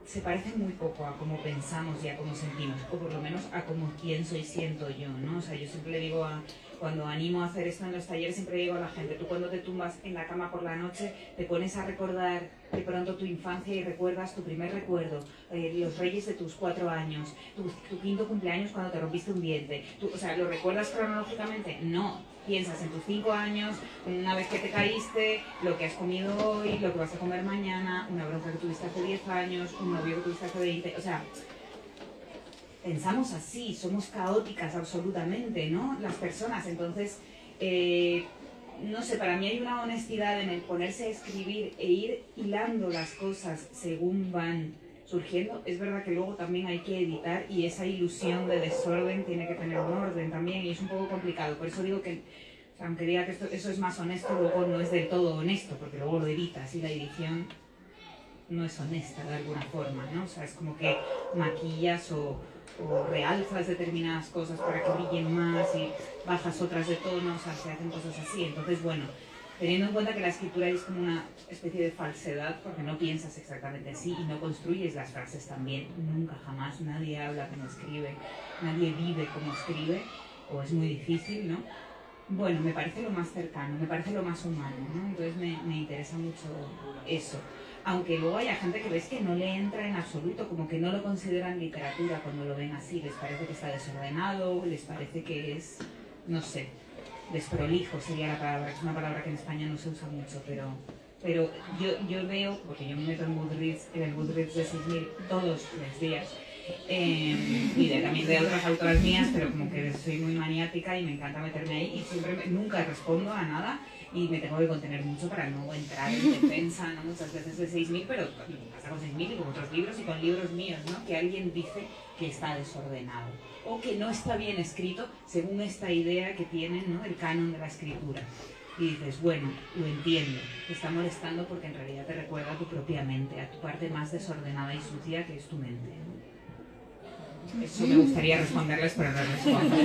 se parece muy poco a cómo pensamos y a cómo sentimos, o por lo menos a cómo pienso y siento yo, ¿no? O sea, yo siempre le digo cuando animo a hacer esto en los talleres, siempre digo a la gente, tú cuando te tumbas en la cama por la noche, te pones a recordar de pronto tu infancia y recuerdas tu primer recuerdo, los reyes de tus 4 años, tu quinto cumpleaños cuando te rompiste un diente. O sea, ¿lo recuerdas cronológicamente? No. Piensas en tus 5 años, una vez que te caíste, lo que has comido hoy, lo que vas a comer mañana, una bronca que tuviste hace 10 años, un novio que tuviste hace 20, o sea, pensamos así, somos caóticas absolutamente, ¿no? Las personas, entonces, no sé, para mí hay una honestidad en el ponerse a escribir e ir hilando las cosas según van surgiendo. Es verdad que luego también hay que editar y esa ilusión de desorden tiene que tener un orden también y es un poco complicado. Por eso digo que, o sea, aunque diga que eso es más honesto, luego no es del todo honesto, porque luego lo editas y la edición no es honesta de alguna forma, ¿no? O sea, es como que maquillas o realzas determinadas cosas para que brillen más y bajas otras de tono, o sea, se hacen cosas así. Entonces, bueno, teniendo en cuenta que la escritura es como una especie de falsedad, porque no piensas exactamente así y no construyes las frases también, nunca jamás, nadie habla como escribe, nadie vive como escribe, o es muy difícil, ¿no? Bueno, me parece lo más cercano, me parece lo más humano, ¿no? Entonces me interesa mucho eso. Aunque luego haya gente que ves que no le entra en absoluto, como que no lo consideran literatura cuando lo ven así, les parece que está desordenado, les parece que es, no sé, desprolijo sería la palabra, es una palabra que en España no se usa mucho, pero yo veo, porque yo me meto en el Goodreads de 6000 todos los días, y también de otras autoras mías, pero como que soy muy maniática y me encanta meterme ahí y siempre nunca respondo a nada y me tengo que contener mucho para no entrar en defensa, ¿no? Muchas veces de 6000, pero pasa con 6000 y con otros libros y con libros míos, ¿no? Que alguien dice que está desordenado o que no está bien escrito según esta idea que tienen, ¿no? Del canon de la escritura. Y dices, bueno, lo entiendo, te está molestando porque en realidad te recuerda a tu propia mente, a tu parte más desordenada y sucia que es tu mente, ¿no? Eso me gustaría responderles, pero no respondo.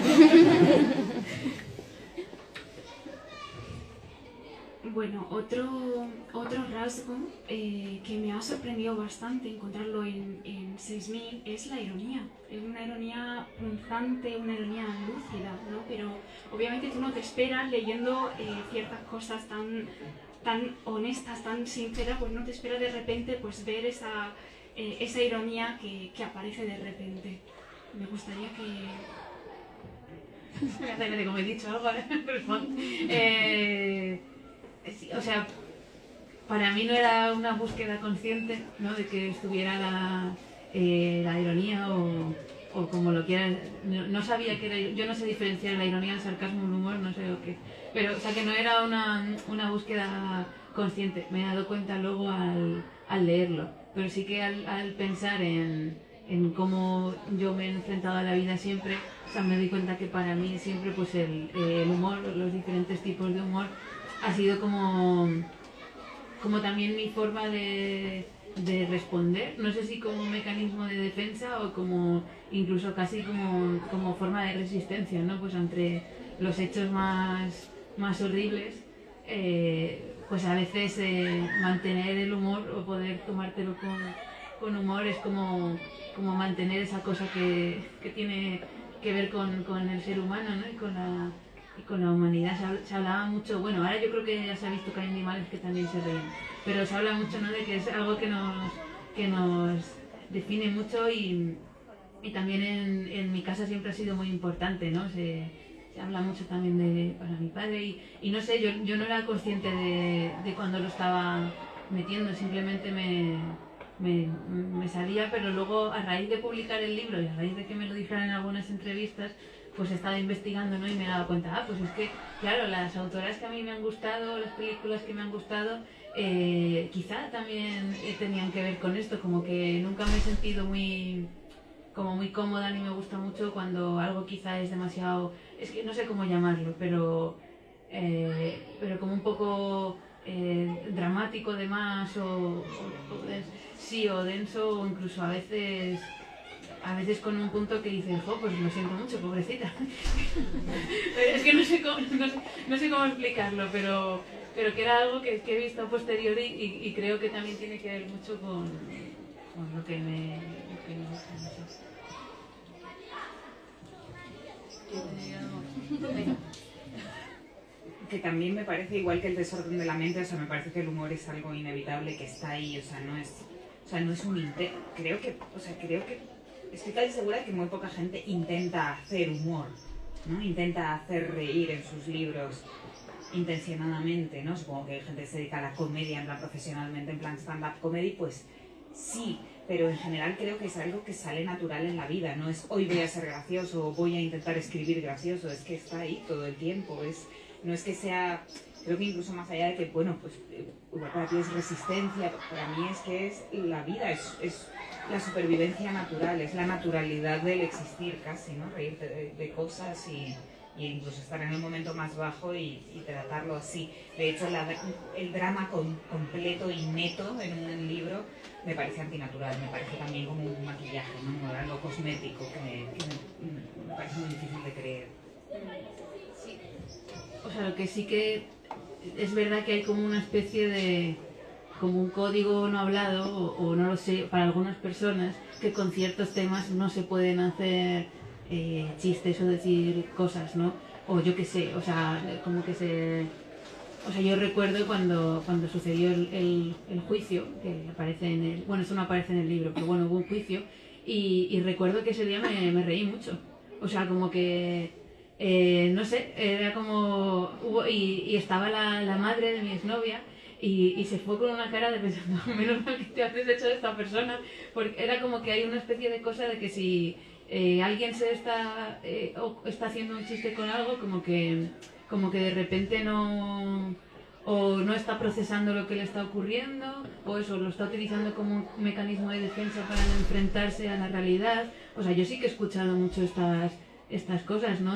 Bueno, otro rasgo que me ha sorprendido bastante encontrarlo en 6000 es la ironía. Es una ironía punzante, una ironía lúcida, ¿no? Pero obviamente tú no te esperas leyendo ciertas cosas tan honestas, tan sinceras, pues no te esperas de repente pues ver esa ironía que aparece de repente. Me gustaría que... Voy a hacerle de como he dicho algo, respondo. O sea, para mí no era una búsqueda consciente, ¿no? De que estuviera la ironía o como lo quieras. No sabía que era, yo no sé diferenciar la ironía, el sarcasmo, el humor, no sé lo que, pero o sea que no era una búsqueda consciente, me he dado cuenta luego al leerlo, pero sí que al pensar en cómo yo me he enfrentado a la vida siempre, o sea, me doy cuenta que para mí siempre pues el humor, los diferentes tipos de humor ha sido como también mi forma de responder, no sé si como un mecanismo de defensa o como incluso casi como forma de resistencia, ¿no? Pues ante los hechos más horribles, pues a veces mantener el humor o poder tomártelo con humor es como mantener esa cosa que tiene que ver con el ser humano, ¿no? Y con la humanidad. Se hablaba mucho, bueno, ahora yo creo que ya se ha visto que hay animales que también se ríen, pero se habla mucho, ¿no? De que es algo que nos define mucho y también en mi casa siempre ha sido muy importante, ¿no? Se habla mucho también para mi padre y no sé, yo no era consciente de cuando lo estaba metiendo, simplemente me salía, pero luego a raíz de publicar el libro y a raíz de que me lo dijeran en algunas entrevistas, pues he estado investigando, ¿no? Y me he dado cuenta, pues es que, claro, las autoras que a mí me han gustado, las películas que me han gustado, quizá también tenían que ver con esto, como que nunca me he sentido muy cómoda ni me gusta mucho cuando algo quizá es demasiado, es que no sé cómo llamarlo, pero como un poco dramático de más o denso o incluso a veces con un punto que dices, pues lo siento mucho, pobrecita. Es que no sé cómo explicarlo, pero que era algo que he visto a posteriori y creo que también tiene que ver mucho con lo que me gusta. No sé. Que también me parece igual que el desorden de la mente, o sea, me parece que el humor es algo inevitable que está ahí, o sea, no es un intento, creo que estoy casi segura de que muy poca gente intenta hacer humor, ¿no? Intenta hacer reír en sus libros intencionadamente, ¿no? Supongo que hay gente que se dedica a la comedia en plan profesionalmente, en plan stand-up comedy, pues sí, pero en general creo que es algo que sale natural en la vida, no es hoy voy a ser gracioso o voy a intentar escribir gracioso, es que está ahí todo el tiempo, no es que sea, creo que incluso más allá de que, bueno, pues igual para ti es resistencia, para mí es que es la vida, es la supervivencia natural, es la naturalidad del existir casi, ¿no? Reírte de cosas y incluso estar en el momento más bajo y tratarlo así. De hecho, el drama completo y neto en un libro me parece antinatural, me parece también como un maquillaje, ¿no? Como algo cosmético que me parece muy difícil de creer. Sí. O sea, lo que sí que es verdad que hay como una especie de como un código no hablado o no lo sé para algunas personas que con ciertos temas no se pueden hacer chistes o decir cosas, ¿no? O yo qué sé, o sea, como que o sea, yo recuerdo cuando sucedió el juicio, que aparece bueno, eso no aparece en el libro, pero bueno, hubo un juicio y recuerdo que ese día me reí mucho, o sea, como que no sé, era como y estaba la madre de mi exnovia y se fue con una cara de pensando, menos mal que te has hecho de esta persona, porque era como que hay una especie de cosa de que si alguien está haciendo un chiste con algo, como que de repente no está procesando lo que le está ocurriendo, o eso, lo está utilizando como un mecanismo de defensa para no enfrentarse a la realidad. O sea, yo sí que he escuchado mucho estas cosas, ¿no?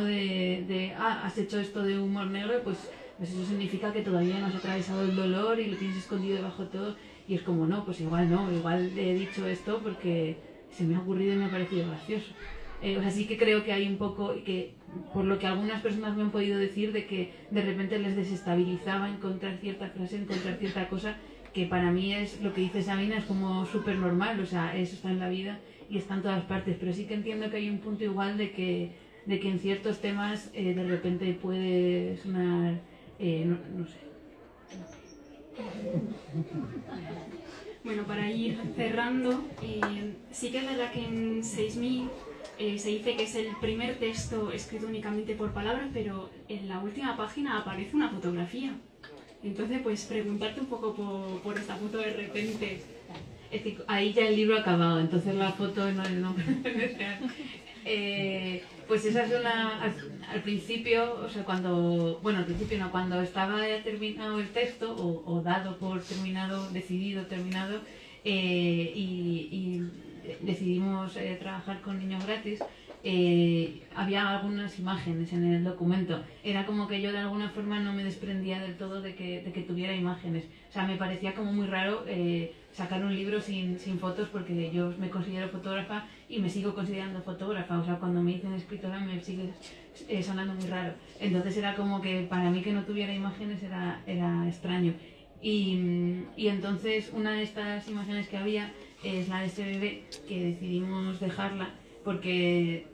Has hecho esto de humor negro, pues eso significa que todavía no has atravesado el dolor y lo tienes escondido debajo de todo. Y es como, no, pues igual no, igual he dicho esto porque se me ha ocurrido y me ha parecido gracioso. O sea, sí que creo que hay un poco, que por lo que algunas personas me han podido decir, de que de repente les desestabilizaba encontrar cierta frase, encontrar cierta cosa, que para mí es lo que dice Sabina, es como súper normal, o sea, eso está en la vida y está en todas partes, pero sí que entiendo que hay un punto igual de que en ciertos temas de repente puede sonar, no sé. Bueno, para ir cerrando, sí que es verdad que en 6000 se dice que es el primer texto escrito únicamente por palabras, pero en la última página aparece una fotografía. Entonces, pues preguntarte un poco por esta foto de repente. Es que ahí ya el libro ha acabado, entonces la foto no pues esa es al principio, o sea, al principio no, cuando estaba ya terminado el texto, o dado por terminado, decidido, terminado, y decidimos trabajar con Niños Gratis, había algunas imágenes en el documento. Era como que yo de alguna forma no me desprendía del todo de que tuviera imágenes. O sea, me parecía como muy raro sacar un libro sin fotos, porque yo me considero fotógrafa y me sigo considerando fotógrafa. O sea, cuando me dicen escritora me sigue sonando muy raro. Entonces era como que para mí que no tuviera imágenes era extraño. Y entonces una de estas imágenes que había es la de este bebé, que decidimos dejarla porque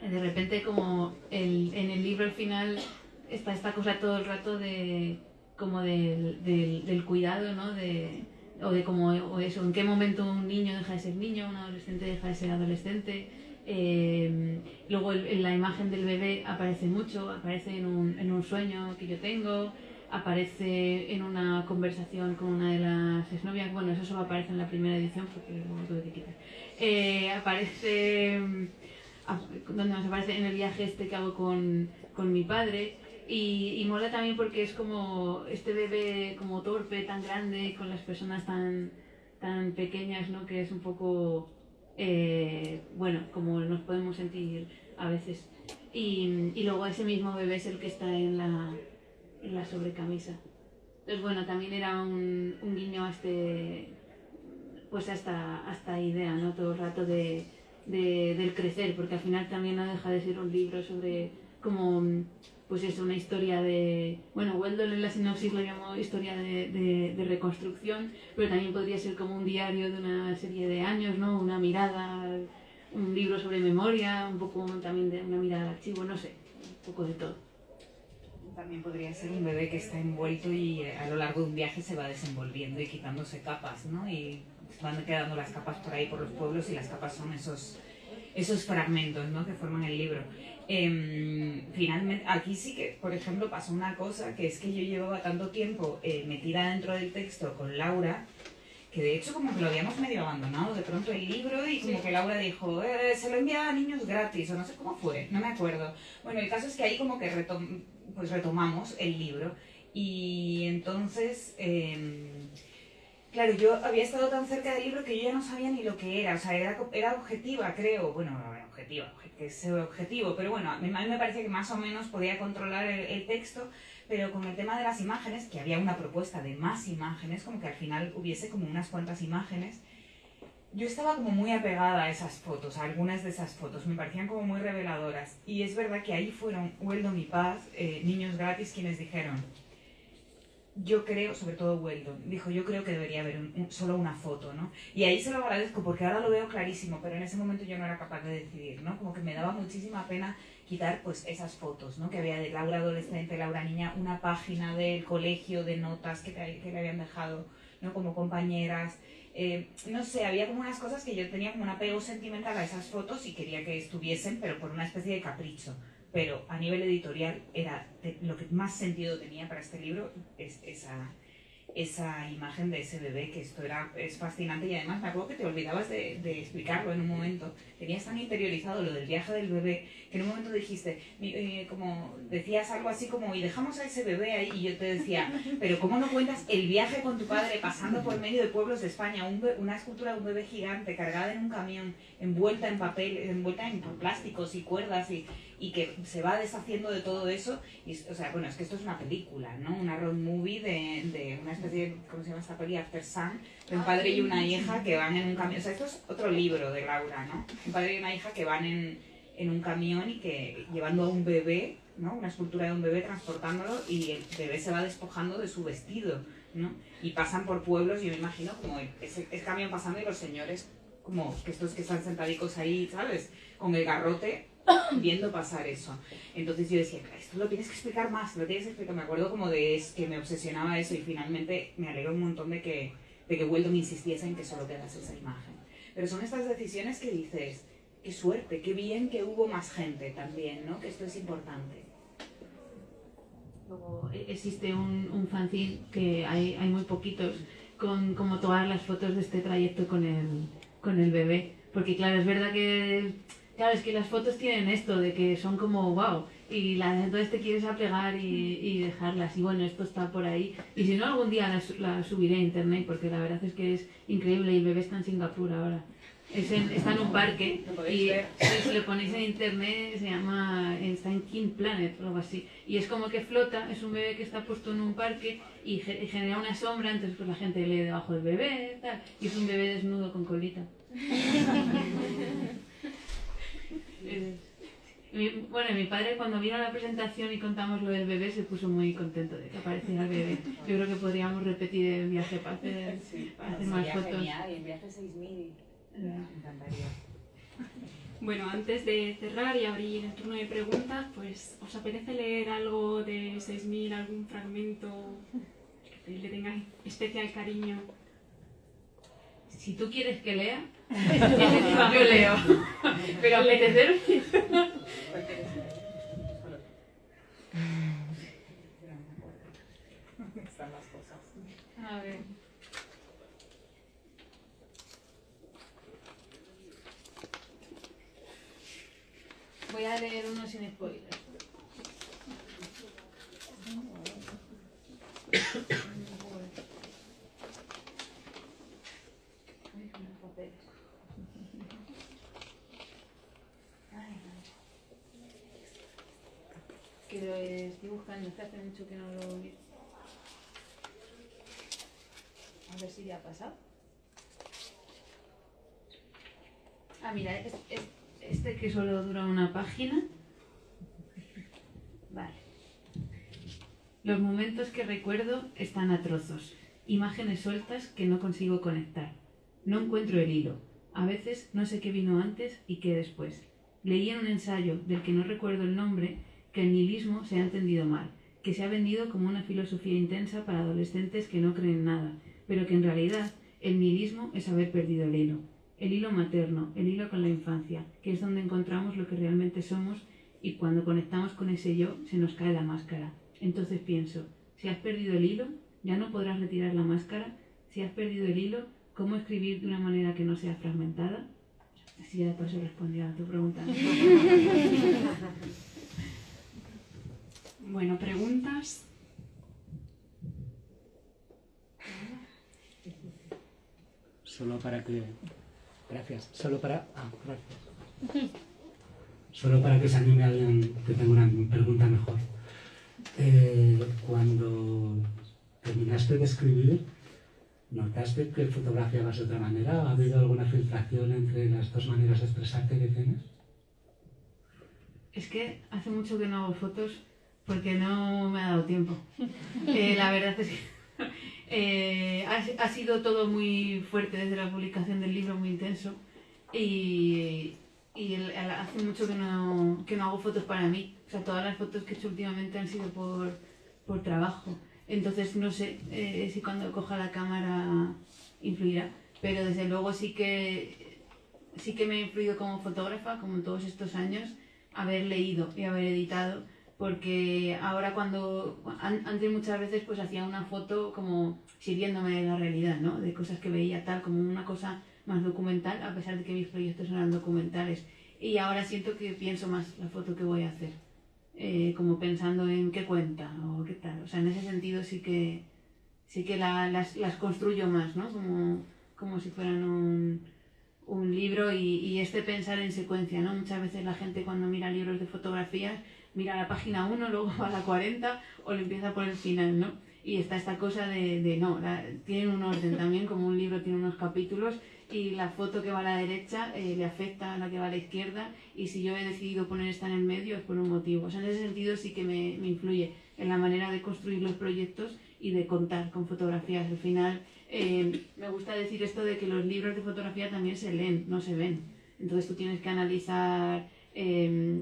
de repente como en el libro al final está esta cosa todo el rato de como del cuidado, ¿no? O eso, en qué momento un niño deja de ser niño, un adolescente deja de ser adolescente. Luego la imagen del bebé aparece mucho, aparece en un sueño que yo tengo, aparece en una conversación con una de las exnovias. Bueno, eso solo aparece en la primera edición porque luego lo tuve que quitar. Aparece, ¿dónde más aparece? En el viaje este que hago con mi padre. Y mola también porque es como este bebé como torpe, tan grande, con las personas tan pequeñas, ¿no? Que es un poco, bueno, como nos podemos sentir a veces. Y luego ese mismo bebé es el que está en la sobrecamisa. Entonces, bueno, también era un guiño a esta idea, ¿no? Todo el rato del crecer, porque al final también no deja de ser un libro sobre como, pues eso, una historia de... Bueno, Weldon en la sinopsis lo llamó historia de reconstrucción, pero también podría ser como un diario de una serie de años, ¿no? Una mirada, un libro sobre memoria, un poco también de una mirada al archivo, no sé, un poco de todo. También podría ser un bebé que está envuelto y a lo largo de un viaje se va desenvolviendo y quitándose capas, ¿no? Y van quedando las capas por ahí por los pueblos y las capas son esos fragmentos, ¿no? Que forman el libro. Finalmente, aquí sí que, por ejemplo, pasó una cosa, que es que yo llevaba tanto tiempo metida dentro del texto con Laura, que de hecho como que lo habíamos medio abandonado de pronto el libro y como que Laura dijo, se lo enviaba a Niños Gratis, o no sé cómo fue, no me acuerdo. Bueno, el caso es que ahí como que retomamos el libro y entonces... Claro, yo había estado tan cerca del libro que yo ya no sabía ni lo que era, o sea, era objetiva, creo, bueno, objetiva, que es objetivo, pero bueno, a mí me parecía que más o menos podía controlar el texto, pero con el tema de las imágenes, que había una propuesta de más imágenes, como que al final hubiese como unas cuantas imágenes, yo estaba como muy apegada a esas fotos, a algunas de esas fotos, me parecían como muy reveladoras, y es verdad que ahí fueron Weldon y Paz, Niños Gratis, quienes dijeron... Yo creo, sobre todo Weldon, dijo, yo creo que debería haber solo una foto, ¿no? Y ahí se lo agradezco porque ahora lo veo clarísimo, pero en ese momento yo no era capaz de decidir, ¿no? Como que me daba muchísima pena quitar pues esas fotos, ¿no? Que había de Laura adolescente, Laura niña, una página del colegio de notas que le habían dejado, ¿no? Como compañeras, no sé, había como unas cosas que yo tenía como un apego sentimental a esas fotos y quería que estuviesen, pero por una especie de capricho. Pero a nivel editorial era lo que más sentido tenía para este libro es esa imagen de ese bebé, que es fascinante y además me acuerdo que te olvidabas de explicarlo en un momento. Tenías tan interiorizado lo del viaje del bebé que en un momento dijiste, como decías algo así como, y dejamos a ese bebé ahí, y yo te decía, pero ¿cómo no cuentas el viaje con tu padre pasando por medio de pueblos de España, una escultura de un bebé gigante cargada en un camión, envuelta en papel, envuelta en plásticos y cuerdas y que se va deshaciendo de todo eso? Y, o sea, bueno, es que esto es una película, ¿no? Una road movie de una especie de, ¿cómo se llama esta peli? After Sun, de un padre y una hija que van en un camión. O sea, esto es otro libro de Laura, ¿no? Un padre y una hija que van en un camión y que llevando a un bebé, ¿no? Una escultura de un bebé, transportándolo, y el bebé se va despojando de su vestido, ¿no? Y pasan por pueblos, y yo me imagino como ese camión pasando y los señores como que estos que están sentadicos ahí, ¿sabes? Con el garrote viendo pasar eso. Entonces yo decía, esto lo tienes que explicar más, lo tienes que explicar. Me acuerdo como que me obsesionaba eso, y finalmente me alegro un montón de que Weldon insistiese en que solo quedase esa imagen. Pero son estas decisiones que dices, qué suerte, qué bien que hubo más gente también, ¿no? Que esto es importante. Luego existe un fanzine que hay muy poquitos, con como todas las fotos de este trayecto con el bebé. Porque claro, es verdad que, claro, es que las fotos tienen esto de que son como wow, y entonces te quieres apegar y dejarlas. Y bueno, esto está por ahí. Y si no, algún día la subiré a internet, porque la verdad es que es increíble y el bebé está en Singapur ahora. Está en un parque Lo podéis y ver. si lo ponéis en internet está en King Planet o algo así. Y es como que flota, es un bebé que está puesto en un parque y genera una sombra, entonces pues la gente lee debajo del bebé, tal, y es un bebé desnudo con colita. Bueno, mi padre cuando vino a la presentación y contamos lo del bebé se puso muy contento de que apareciera el bebé. Yo creo que podríamos repetir el viaje para hacer, más fotos. Genial, y el viaje 6000. Me encantaría. Bueno, antes de cerrar y abrir el turno de preguntas, pues ¿os apetece leer algo de 6000, algún fragmento que le tengáis especial cariño? Si tú quieres que lea, yo leo. Pero apetecer. Están las cosas. A ver. Voy a leer uno sin spoilers. Que lo estoy buscando, hace mucho que no lo vi. A ver si ya ha pasado. Ah, mira, este que solo dura una página. Vale. Los momentos que recuerdo están a trozos, imágenes sueltas que no consigo conectar. No encuentro el hilo. A veces no sé qué vino antes y qué después. Leí en un ensayo, del que no recuerdo el nombre, que el nihilismo se ha entendido mal, que se ha vendido como una filosofía intensa para adolescentes que no creen en nada, pero que en realidad el nihilismo es haber perdido el hilo materno, el hilo con la infancia, que es donde encontramos lo que realmente somos, y cuando conectamos con ese yo se nos cae la máscara. Entonces pienso, si has perdido el hilo, ya no podrás retirar la máscara. Si has perdido el hilo, ¿cómo escribir de una manera que no sea fragmentada? Así ya de paso respondía a tu pregunta. Bueno, preguntas. Solo para que... Gracias. Gracias. Solo para que se anime alguien que tenga una pregunta mejor. Cuando terminaste de escribir, ¿notaste que fotografiabas de otra manera? ¿Ha habido alguna filtración entre las dos maneras de expresarte que tienes? Es que hace mucho que no hago fotos porque no me ha dado tiempo. La verdad es que ha sido todo muy fuerte desde la publicación del libro, muy intenso. Y hace mucho que no hago fotos para mí. O sea, todas las fotos que he hecho últimamente han sido por trabajo. Entonces no sé si cuando coja la cámara influirá. Pero desde luego sí que me ha influido como fotógrafa, como en todos estos años, haber leído y haber editado, porque ahora antes muchas veces pues hacía una foto como sirviéndome de la realidad, ¿no? De cosas que veía tal, como una cosa más documental, a pesar de que mis proyectos eran documentales. Y ahora siento que pienso más la foto que voy a hacer, como pensando en qué cuenta o qué tal. O sea, en ese sentido sí que las construyo más, ¿no? Como si fueran un libro y pensar en secuencia, ¿no? Muchas veces la gente cuando mira libros de fotografías mira la página 1, luego va a la 40 o le empieza por el final, ¿no? Y está esta cosa de no, tienen un orden también, como un libro tiene unos capítulos y la foto que va a la derecha le afecta a la que va a la izquierda, y si yo he decidido poner esta en el medio es por un motivo. O sea, en ese sentido sí que me influye en la manera de construir los proyectos y de contar con fotografías. Al final me gusta decir esto de que los libros de fotografía también se leen, no se ven. Entonces tú tienes que analizar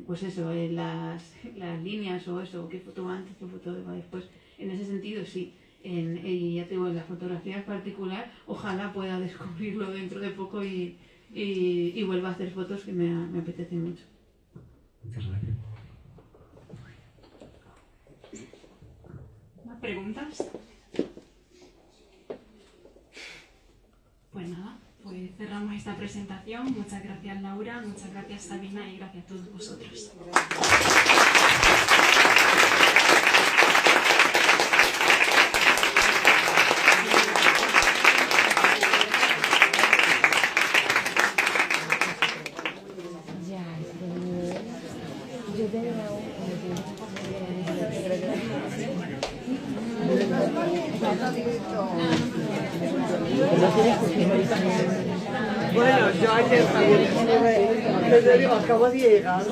pues eso, las líneas o eso, qué foto va antes, qué foto va después. En ese sentido sí. Y ya te digo, en la fotografía en particular, ojalá pueda descubrirlo dentro de poco y vuelva a hacer fotos que me apetecen mucho. Muchas gracias. ¿Más preguntas? Pues nada, pues cerramos esta presentación. Muchas gracias Laura, muchas gracias Sabina y gracias a todos vosotros. Bueno, yo ayer también, desde digo, acabo de llegar.